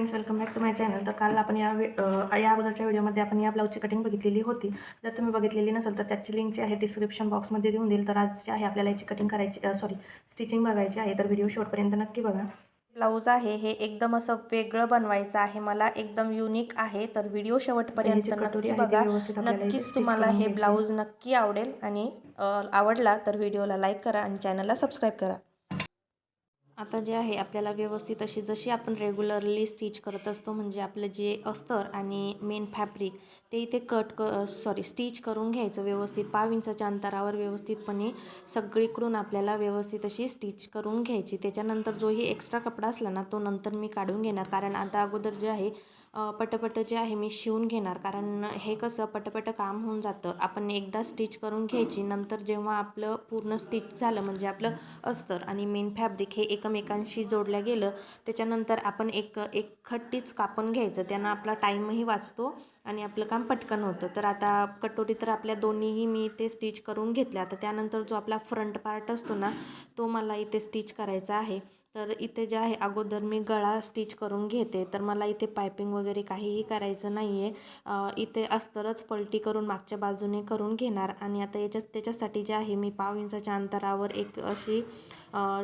Friends, welcome back to my channel. तर काल आपण या अगोदरच्या व्हिडिओमध्ये आपण या ब्लाऊजची कटिंग बघितलेली होती. जर तुम्ही बघितलेली नसेल तर त्याची लिंक जी आहे डिस्क्रिप्शन बॉक्समध्ये देऊन देईल. तर आज जे आहे आपल्याला याची कटिंग करायची स्टिचिंग बघायची आहे. तर व्हिडिओ शेवटपर्यंत नक्की बघा. ब्लाऊज आहे हे एकदम असं वेगळं बनवायचं आहे मला, एकदम युनिक आहे. तर व्हिडिओ आता ही जी शेवटपर्यंत कटोरी नक्की आहे ती बघा. व्यवस्थित आपल्याला इथे नक्कीच स्टिच तुम्हाला करून हे घ्यायची आहे. ब्लाऊज नक्की आवडेल आणि आवडला तर व्हिडिओला लाईक करा आणि चॅनलला सबस्क्राईब करा. आता जे आहे आपल्याला व्यवस्थित अशी जशी आपण रेग्युलरली स्टिच करत असतो, म्हणजे आपलं जे अस्तर आणि मेन फॅब्रिक ते इथे स्टिच करून घ्यायचं व्यवस्थित. 5 इंचाच्या अंतरावर व्यवस्थितपणे सगळीकडून आपल्याला व्यवस्थित अशी स्टिच करून घ्यायची. त्याच्यानंतर जोही एक्स्ट्रा कपडा असला ना तो नंतर मी काढून घेणार, कारण आता अगोदर जे आहे पटपट जे आहे मी शिवून घेणार, कारण हे कसं पटपट काम होऊन जातं. आपण एकदा स्टिच करून घ्यायची, नंतर जेव्हा आपलं पूर्ण स्टिच झालं म्हणजे आपलं अस्तर आणि मेन फॅब्रिक हे एकमेकांशी जोडल्या गेलं, त्याच्यानंतर आपण एक खट्टीच कापून घ्यायचं. त्यानं आपला टाईमही वाचतो आणि आपलं काम पटकन होतं. तर आता कटोरी तर आपल्या दोन्हीही मी इथे स्टिच करून घेतल्या. आता त्यानंतर जो आपला फ्रंट पार्ट असतो ना तो मला इथे स्टिच करायचा आहे. तर इथे जे आहे अगोदर मी गळा स्टिच करून घेते. तर मला इथे पायपिंग वगैरे काहीही करायचं नाही आहे. इथे अस्तरच पलटी करून मागच्या बाजूने करून घेणार आणि आता त्याच्यासाठी जे आहे मी 1/2 इंचाच्या अंतरावर एक अशी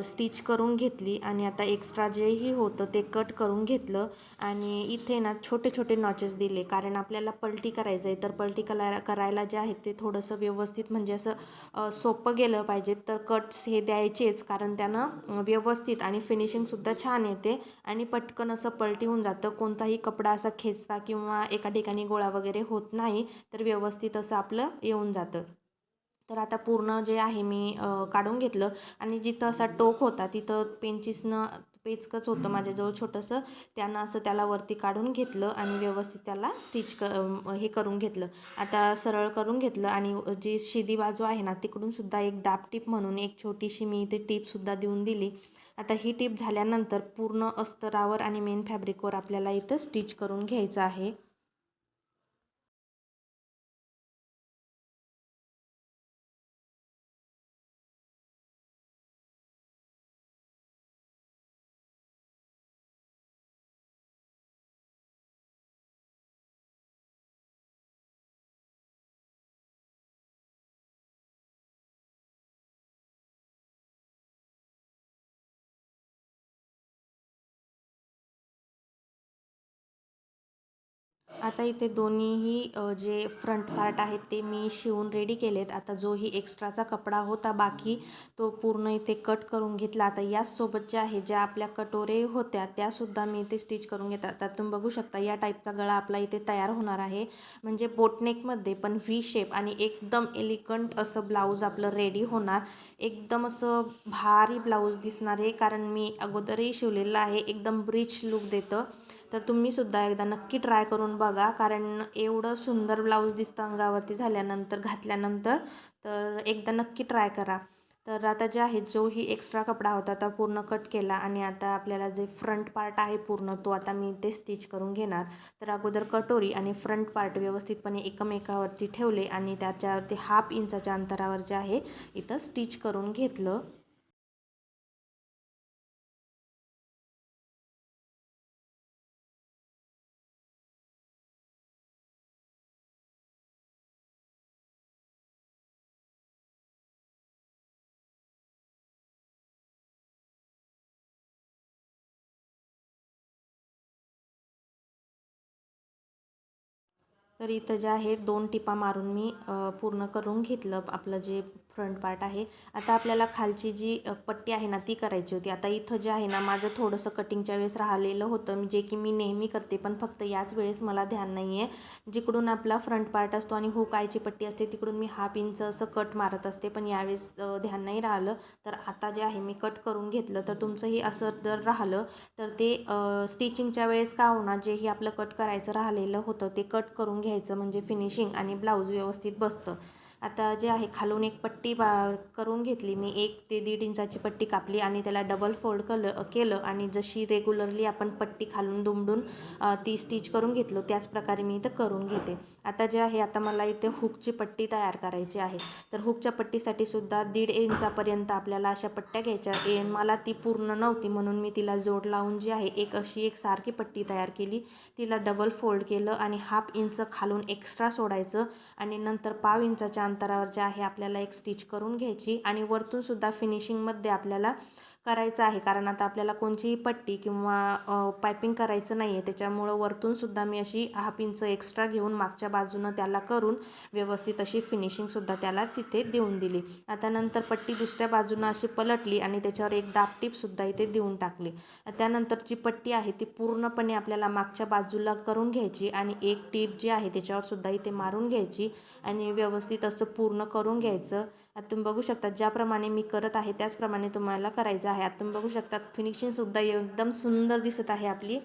स्टिच करून घेतली आणि आता एक्स्ट्रा जेही होतं ते कट करून घेतलं आणि इथे ना छोटे छोटे नॉचेस दिले, कारण आपल्याला पलटी करायचं आहे. तर पलटी करायला जे आहे ते थोडंसं व्यवस्थित म्हणजे असं सोपं गेलं पाहिजे. तर कट्स हे द्यायचेच, कारण त्यानं व्यवस्थित आणि फिनिशिंगसुद्धा छान येते आणि पटकन असं पलटी होऊन जातं. कोणताही कपडा असा खेचता किंवा एका ठिकाणी गोळा वगैरे होत नाही, तर व्यवस्थित असं आपलं येऊन जातं. तर आता पूर्ण जे आहे मी काढून घेतलं आणि जिथं असा टोक होता तिथं पेचकंच होतं माझ्याजवळ छोटंसं, त्यानं असं त्याला वरती काढून घेतलं आणि व्यवस्थित त्याला हे करून घेतलं. आता सरळ करून घेतलं आणि जी शिदी बाजू आहे ना तिकडून सुद्धा एक दाब टीप म्हणून एक छोटीशी मी इथे टीपसुद्धा देऊन दिली. आता ही टीप झाल्यानंतर पूर्ण अस्तरावर आणि मेन फॅब्रिकवर आपल्याला इथं स्टिच करून घ्यायचं आहे. आता इथे दोन्हीही जे फ्रंट पार्ट आहेत ते मी शिवून रेडी केलेत. आता जोही एक्स्ट्राचा कपडा होता बाकी तो पूर्ण इथे कट करून घेतला. आता याचसोबत जे आहे ज्या आपल्या कटोरे होत्या त्यासुद्धा मी इथे स्टिच करून घेतात. आता तुम्ही बघू शकता या टाईपचा गळा आपला इथे तयार होणार आहे, म्हणजे बोटनेकमध्ये पण व्ही शेप आणि एकदम एलिगंट असं ब्लाऊज आपलं रेडी होणार. एकदम असं भारी ब्लाऊज दिसणार आहे, कारण मी अगोदरही शिवलेलं आहे. एकदम रिच लुक देतं. तर तुम्हीसुद्धा एकदा नक्की ट्राय करून बघा, कारण एवढं सुंदर ब्लाऊज दिसतं अंगावरती घातल्यानंतर. तर एकदा नक्की ट्राय करा. तर आता जे आहे जोही एक्स्ट्रा कपडा होता तो पूर्ण कट केला आणि आता आपल्याला जे फ्रंट पार्ट आहे पूर्ण तो आता मी ते स्टिच करून घेणार. तर अगोदर कटोरी आणि फ्रंट पार्ट व्यवस्थितपणे एकमेकावरती ठेवले आणि त्याच्यावरती 1/2 इंचाच्या अंतरावर जे आहे इथं स्टिच करून घेतलं. तर इथं जे आहे 2 टिपा मारून मी पूर्ण करून घेतलं आपलं जे फ्रंट पार्ट आहे. आता आपल्याला खालची जी पट्टी आहे ना ती करायची होती. आता इथं जे आहे ना माझं थोडंसं कटिंगच्या वेळेस राहिलेलं होतं, जे की मी नेहमी करते, पण फक्त याच वेळेस मला ध्यान नाही आहे. जिकडून आपला फ्रंट पार्ट असतो आणि हुक आयची पट्टी असते तिकडून मी 1/2 इंच असं कट मारत असते, पण यावेळेस ध्यान नाही राहिलं. तर आता जे आहे मी कट करून घेतलं. तर तुमचंही असं जर राहिलं तर ते स्टिचिंगच्या वेळेस का होणार, जेही आपलं कट करायचं राहिलेलं होतं ते कट करून घ्यायचं, म्हणजे फिनिशिंग आणि ब्लाऊज व्यवस्थित बसतं. आता जे आहे खालून एक पट्टी करून घेतली मी, 1 ते 1.5 इंचाची पट्टी कापली आणि त्याला डबल फोल्ड केलं आणि जशी रेग्युलरली आपण पट्टी खालून दुमडून ती स्टिच करून घेतलो त्याच प्रकारे मी इथं करून घेते. आता जे आहे आता मला इथे हुकची पट्टी तयार करायची आहे. तर हुकच्या पट्टीसाठी सुद्धा 1.5 इंचापर्यंत आपल्याला अशा पट्ट्या घ्यायच्या. मला ती पूर्ण नव्हती म्हणून मी तिला जोड लावून जी आहे अशी एक सारखी पट्टी तयार केली. तिला डबल फोल्ड केलं आणि 1/2 इंच खालून एक्स्ट्रा सोडायचं आणि नंतर 1/2 इंचाच्या अंतरावर जे आहे आपल्याला एक स्टिच करून घ्यायची आणि वरतून सुद्धा फिनिशिंगमध्ये आपल्याला करायचं आहे, कारण आता आपल्याला कोणतीही पट्टी किंवा पायपिंग करायचं नाही आहे. त्याच्यामुळं वरतून सुद्धा मी अशी 1/2 इंच एक्स्ट्रा घेऊन मागच्या बाजूनं त्याला करून व्यवस्थित अशी फिनिशिंगसुद्धा त्याला तिथे देऊन दिली. आता नंतर पट्टी दुसऱ्या बाजूनं अशी पलटली आणि त्याच्यावर एक दाब टीपसुद्धा इथे देऊन टाकली. त्यानंतर जी पट्टी आहे ती पूर्णपणे आपल्याला मागच्या बाजूला करून घ्यायची आणि एक टीप जी आहे त्याच्यावर सुद्धा इथे मारून घ्यायची आणि व्यवस्थित असं पूर्ण करून घ्यायचं. आता तुम्ही बघू शकता ज्याप्रमाणे मी करत आहे त्याचप्रमाणे तुम्हाला करायचं आहे. आता तुम्ही बघू शकता फिनिशिंगसुद्धा एकदम सुंदर दिसत आहे आपली.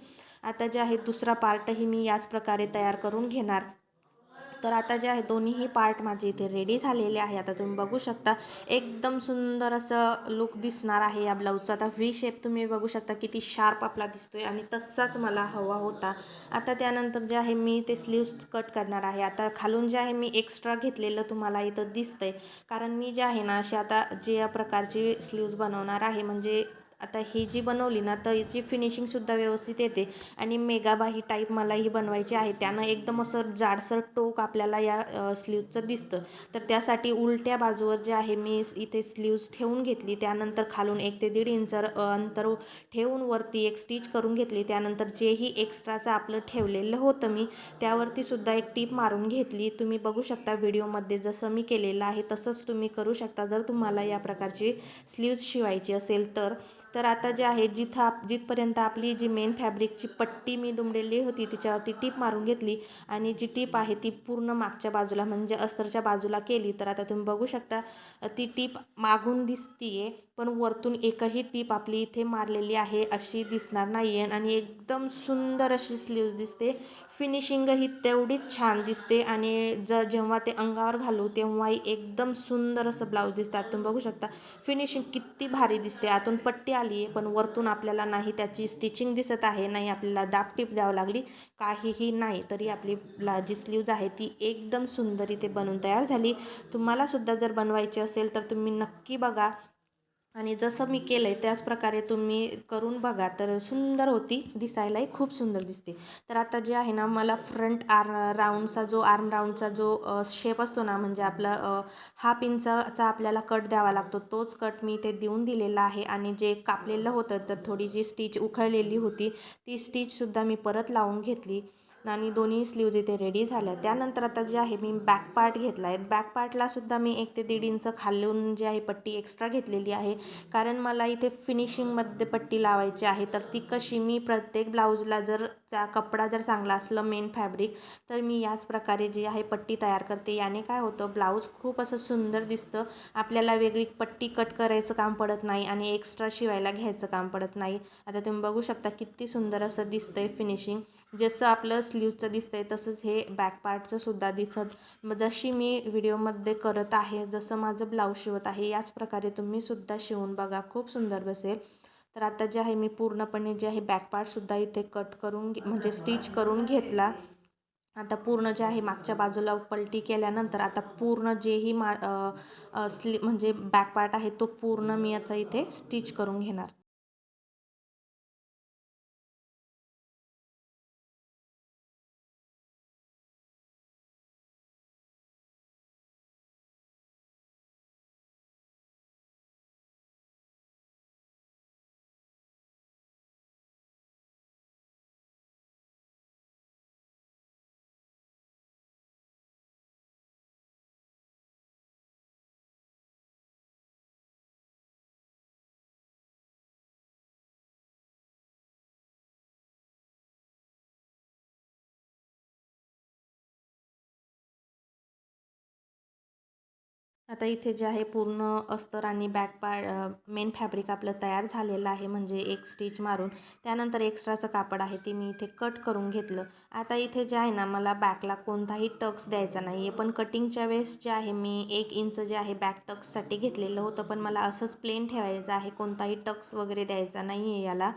आता जे आहे दुसरा पार्टही मी याच प्रकारे तयार करून घेणार. तर आता जे आहे दोन्हीही पार्ट माझे इथे रेडी झालेले आहे. आता तुम्ही बघू शकता एकदम सुंदर असं लुक दिसणार आहे या ब्लाऊजचा. आता व्ही शेप तुम्ही बघू शकता किती शार्प आपला दिसतोय आणि तसाच मला हवा होता. आता त्यानंतर जे आहे मी ते स्लीव्स कट करणार आहे. आता खालून जे आहे मी एक्स्ट्रा घेतलेलं तुम्हाला इथं दिसतंय, कारण मी जे आहे ना अशी आता ज्या प्रकारची स्लीव्स बनवणार आहे, म्हणजे आता ही जी बनवली ना तर याची फिनिशिंगसुद्धा व्यवस्थित येते आणि मेगाबाही टाईप मला ही बनवायची आहे. त्यानं एकदम असं जाडसर टोक आपल्याला या स्लीव्जचं दिसतं. तर त्यासाठी उलट्या बाजूवर जे आहे मी इथे स्लीव्ज ठेवून घेतली. त्यानंतर खालून 1 ते 1.5 इंच अंतर ठेवून वरती एक स्टिच करून घेतली. त्यानंतर जेही एक्स्ट्राचं आपलं ठेवलेलं होतं मी त्यावरती सुद्धा एक टिप मारून घेतली. तुम्ही बघू शकता व्हिडिओमध्ये जसं मी केलेलं आहे तसंच तुम्ही करू शकता जर तुम्हाला या प्रकारची स्लीव्ज शिवायची असेल तर. तर आता जे आहे जिथपर्यंत आपली जी मेन फॅब्रिकची पट्टी मी दुमडलेली होती तिच्यावरती टीप मारून घेतली आणि जी टीप आहे ती पूर्ण मागच्या बाजूला म्हणजे अस्तरच्या बाजूला केली. तर आता तुम्ही बघू शकता ती टीप मागून दिसतीये पण वरतून एकही टीप आपली इथे मारलेली आहे अशी दिसणार नाही आहे आणि एकदम सुंदर अशी स्लीव्ज दिसते. फिनिशिंगही तेवढीच छान दिसते आणि जेव्हा ते अंगावर घालू तेव्हाही एकदम सुंदर असं ब्लाऊज दिसतात. तुम्ही बघू शकता फिनिशिंग किती भारी दिसते. आतून पट्टी आली आहे पण वरतून आपल्याला नाही त्याची स्टिचिंग दिसत आहे, नाही आपल्याला दाब टीप द्यावं लागली, काहीही नाही. तरी आपली जी स्लीव्ज आहे ती एकदम सुंदर इथे बनवून तयार झाली. तुम्हाला सुद्धा जर बनवायची असेल तर तुम्ही नक्की बघा आणि जसं मी केलं आहे त्याच प्रकारे तुम्ही करून बघा. तर सुंदर होती, दिसायलाही खूप सुंदर दिसते. तर आता जे आहे ना मला फ्रंट राऊंडचा जो आर्म राऊंडचा जो शेप असतो ना, म्हणजे आपला 1/2 इंचाचा आपल्याला कट द्यावा लागतो, तोच कट मी ते देऊन दिलेला आहे. आणि जे कापलेलं होतं तर थोडी जी स्टिच उखळलेली होती ती स्टिचसुद्धा मी परत लावून घेतली आणि दोन्ही स्लीव्ज इथे रेडी झाल्या. त्यानंतर आता जे आहे मी बॅक पार्ट घेतला आहे. बॅक पार्टला सुद्धा मी 1 ते 1.5 इंच खालून जी आहे पट्टी एक्स्ट्रा घेतलेली आहे, कारण मला इथे फिनिशिंगमध्ये पट्टी लावायची आहे. तर ती कशी मी प्रत्येक ब्लाऊजला जर त्या कपडा जर चांगला असलं मेन फॅब्रिक तर मी याच प्रकारे जी आहे पट्टी तयार करते. याने काय होतं ब्लाऊज खूप असं सुंदर दिसतं. आपल्याला वेगळी पट्टी कट करायचं काम पडत नाही आणि एक्स्ट्रा शिवायला घ्यायचं काम पडत नाही. आता तुम्ही बघू शकता किती सुंदर असं दिसतंय फिनिशिंग. जसं आपलं स्लीव्जचं दिसतंय तसंच हे बॅक पार्टचं सुद्धा जशी मी व्हिडिओमध्ये करत आहे, जसं माझं ब्लाऊज शिवत आहे याच प्रकारे तुम्ही सुद्धा शिवून बघा, खूप सुंदर बसेल. तर आता जे आहे मी पूर्णपणे जे आहे बॅक पार्टसुद्धा इथे कट करून म्हणजे स्टिच करून घेतला. आता पूर्ण जे आहे मागच्या बाजूला पलटी केल्यानंतर आता पूर्ण जेही म्हणजे बॅक पार्ट आहे तो पूर्ण मी आता इथे स्टिच करून घेणार. आता इथे जे आहे पूर्ण अस्तर आणि मेन फॅब्रिक आपलं तयार झालेलं आहे, म्हणजे एक स्टिच मारून त्यानंतर एक्स्ट्राचं कापड आहे ते मी इथे कट करून घेतलं. आता इथे जे आहे ना, मला बॅकला कोणताही टक्स द्यायचा नाही आहे, पण कटिंगच्या वेळेस जे आहे मी 1 इंच जे आहे बॅक टक्ससाठी घेतलेलं होतं, पण मला असंच प्लेन ठेवायचं आहे, कोणताही टक्स वगैरे द्यायचा नाही आहे याला.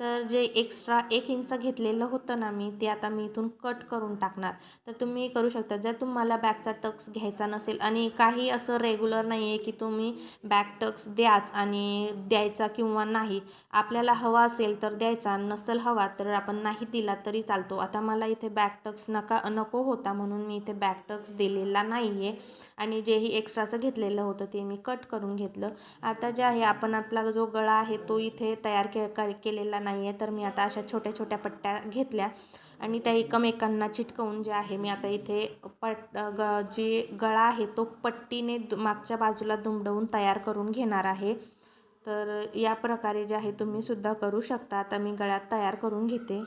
तर जे एक्स्ट्रा 1 इंच घेतलेलं होतं ना मी, ते आता मी इथून कट करून टाकणार. तर तुम्ही करू शकता, जर तुम्हाला बॅकचा टक्स घ्यायचा नसेल आणि काही असं रेग्युलर नाही आहे की तुम्ही बॅक टक्स द्याच आणि द्यायचा किंवा नाही. आपल्याला हवा असेल तर द्यायचा, नसेल हवा तर आपण नाही दिला तरी चालतो. आता मला इथे बॅक टक्स नको होता, म्हणून मी इथे बॅक टक्स दिलेला नाही आहे आणि जेही एक्स्ट्राचं घेतलेलं होतं ते मी कट करून घेतलं. आता जे आहे आपण आपला जो गळा आहे तो इथे तयार केलेला नाही आहे, तर मी आता अशा छोट्या छोट्या पट्ट्या घेतल्या आणि त्या एकमेकांना चिटकवून जे आहे मी आता इथे जे गळा आहे तो पट्टीने मागच्या बाजूला दुमडवून तयार करून घेणार आहे. तर या प्रकारे जे आहे तुम्ही सुद्धा करू शकता. आता मी गळ्यात तयार करून घेते.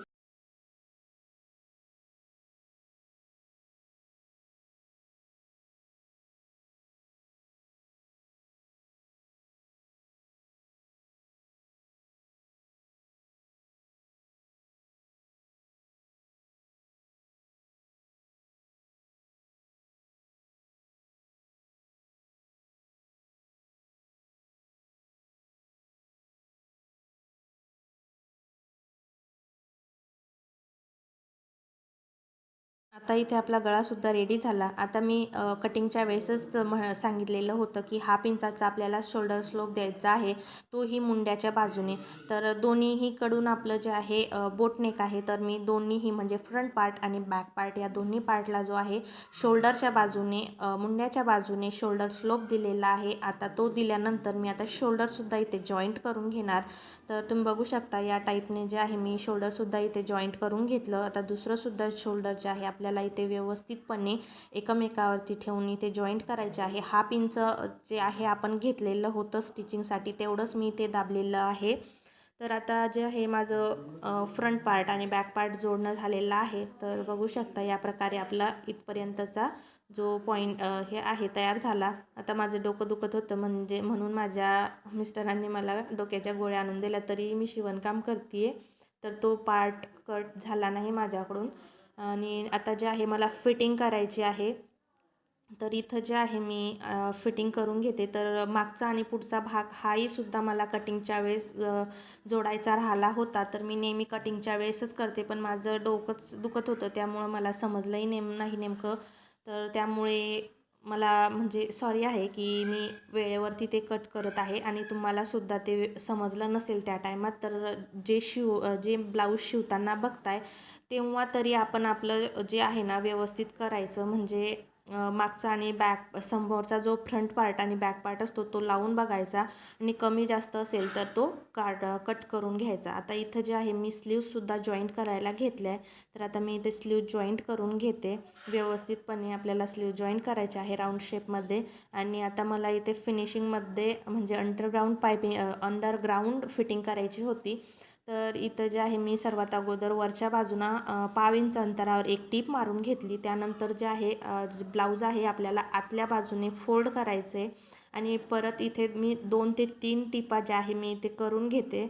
आता इथे आपला गळासुद्धा रेडी झाला. आता मी कटिंगच्या वेळेसच सांगितलेलं होतं की 1/2 इंचाचा आपल्याला शोल्डर स्लोप द्यायचा आहे, तोही मुंड्याच्या बाजूने. तर दोन्हीकडून आपलं जे आहे बोटनेक आहे, तर मी दोन्हीही म्हणजे फ्रंट पार्ट आणि बॅक पार्ट या दोन्ही पार्टला जो आहे शोल्डरच्या बाजूने मुंड्याच्या बाजूने शोल्डर स्लोप दिलेला आहे. आता तो दिल्यानंतर मी आता शोल्डरसुद्धा इथे जॉईंट करून घेणार. तर तुम्ही बघू शकता या टाईपने जे आहे मी शोल्डरसुद्धा इथे जॉईंट करून घेतलं. आता दुसरंसुद्धा शोल्डर जे आहे आपल्याला इथे व्यवस्थितपणे एकमेकावरती ठेवून इथे जॉईंट करायचे आहे. 1/2 इंच जे आहे आपण घेतलेलं होतं स्टिचिंगसाठी, तेवढंच मी इथे दाबलेलं आहे. तर आता जे आहे माझं फ्रंट पार्ट आणि बॅक पार्ट जोडणं झालेलं आहे. तर बघू शकता या प्रकारे आपला इथपर्यंतचा जो पॉईंट हे आहे तयार झाला. आता माझं डोकं दुखत होतं, म्हणून माझ्या मिस्टरांनी मला डोक्याच्या गोळ्या आणून दिल्या, तरी मी शिवणकाम करते आहे. तर तो पार्ट कट झाला नाही माझ्याकडून. आणि आता जे आहे मला फिटिंग करायची आहे. तर इथं जे आहे मी फिटिंग करून घेते. तर मागचा आणि पुढचा भाग हाही सुद्धा मला कटिंगच्या वेळेस जोडायचा राहिला होता. तर मी नेहमी कटिंगच्या वेळेसच करते, पण माझं डोकंच दुखत होतं, त्यामुळं मला समजलंही नाही नेमकं. तर त्यामुळे मला म्हणजे सॉरी आहे की मी वेळेवरती ते कट करत आहे आणि तुम्हालासुद्धा ते समजलं नसेल त्या टायमात. तर जे ब्लाऊज शिवताना बघताय तेव्हा तरी आपण आपलं जे आहे ना व्यवस्थित करायचं, म्हणजे मागचा आणि समोरचा जो फ्रंट पार्ट आणि बॅक पार्ट असतो तो लावून बघायचा आणि कमी जास्त असेल तर तो कट करून घ्यायचा. आता इथं जे आहे मी स्लीव्हसुद्धा जॉईंट करायला घेतले आहे. तर आता मी इथे स्लीव्ह जॉईंट करून घेते. व्यवस्थितपणे आपल्याला स्लीव्ह जॉईंट करायचे आहे राऊंड शेपमध्ये. आणि आता मला इथे फिनिशिंगमध्ये म्हणजे अंडरग्राऊंड फिटिंग करायची होती. तर इथं जे आहे मी सर्वात अगोदर वरच्या बाजूला 1/2 इंच अंतरावर एक टीप मारून घेतली. त्यानंतर जे आहे ब्लाऊज आहे आपल्याला आतल्या बाजूने फोल्ड करायचे आणि परत इथे मी 2 ते 3 टिपा ज्या आहे मी इथे करून घेते.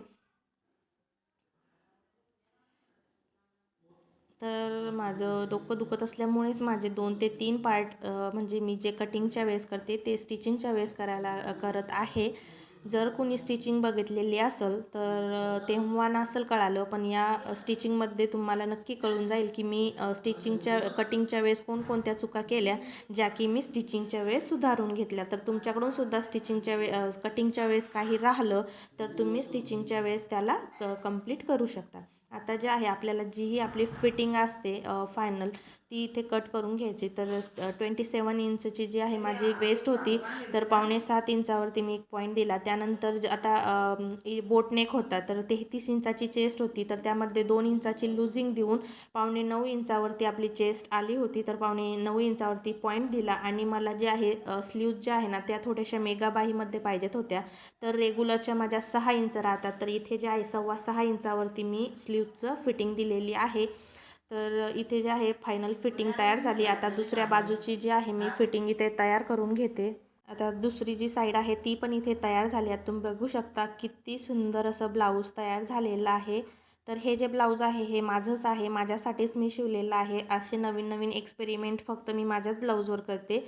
तर माझं डोकं दुखत असल्यामुळेच माझे 2 ते 3 पार्ट म्हणजे मी जे कटिंगच्या वेळेस करते ते स्टिचिंगच्या वेळेस करत आहे. जर कोणी स्टिचिंग बघितलेली असेल तर तेव्हा नसेल कळालं, पण या स्टिचिंगमध्ये तुम्हाला नक्की कळून जाईल की मी कटिंगच्या वेळेस कोणकोणत्या चुका केल्या, ज्या की मी स्टिचिंगच्या वेळेस सुधारून घेतल्या. तर तुमच्याकडून सुद्धा कटिंगच्या वेळेस काही राहिलं तर तुम्ही स्टिचिंगच्या वेळेस त्याला कंप्लीट करू शकता. आता जे आहे आपल्याला जी आपली फिटिंग असते फायनल, ती इथे कट करून घ्यायची. तर 27 इंचची जी आहे माझी वेस्ट होती, तर 6.25 इंचावरती मी एक पॉईंट दिला. त्यानंतर आता बोटनेक होता, तर 33 इंचाची चेस्ट होती, तर त्यामध्ये 2 इंचाची लुझिंग देऊन 8.25 इंचावरती आपली चेस्ट आली होती. तर 8.25 इंचावरती पॉईंट दिला आणि मला जे आहे स्लीव्ज ज्या आहे ना त्या थोड्याशा मेगाबाहीमध्ये पाहिजेत होत्या. तर रेग्युलरच्या माझ्या 6 इंच राहतात, तर इथे जे आहे 6.25 इंचावरती मी स्लीव्जचं फिटिंग दिलेली आहे. तर इथे जे आहे फायनल फिटिंग तयार झाली. आता दुसऱ्या बाजूची जी आहे मी फिटिंग इथे तयार करून घेते. आता दुसरी जी साईड आहे ती पण इथे तयार झाली आहे. तुम्ही बघू शकता किती सुंदर असं ब्लाऊज तयार झालेलं आहे. तर हे जे ब्लाऊज आहे हे माझंच आहे, माझ्यासाठीच मी शिवलेलं आहे. असे नवीन नवीन एक्सपेरिमेंट फक्त मी माझ्याच ब्लाऊजवर करते,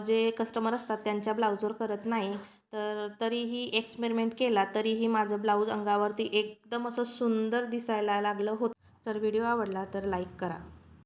जे कस्टमर असतात त्यांच्या ब्लाऊजवर करत नाही. तर तरीही एक्सपेरिमेंट केला तरीही माझं ब्लाऊज अंगावरती एकदम असं सुंदर दिसायला लागलं होतं. जर व्हिडिओ आवडला तर लाईक करा.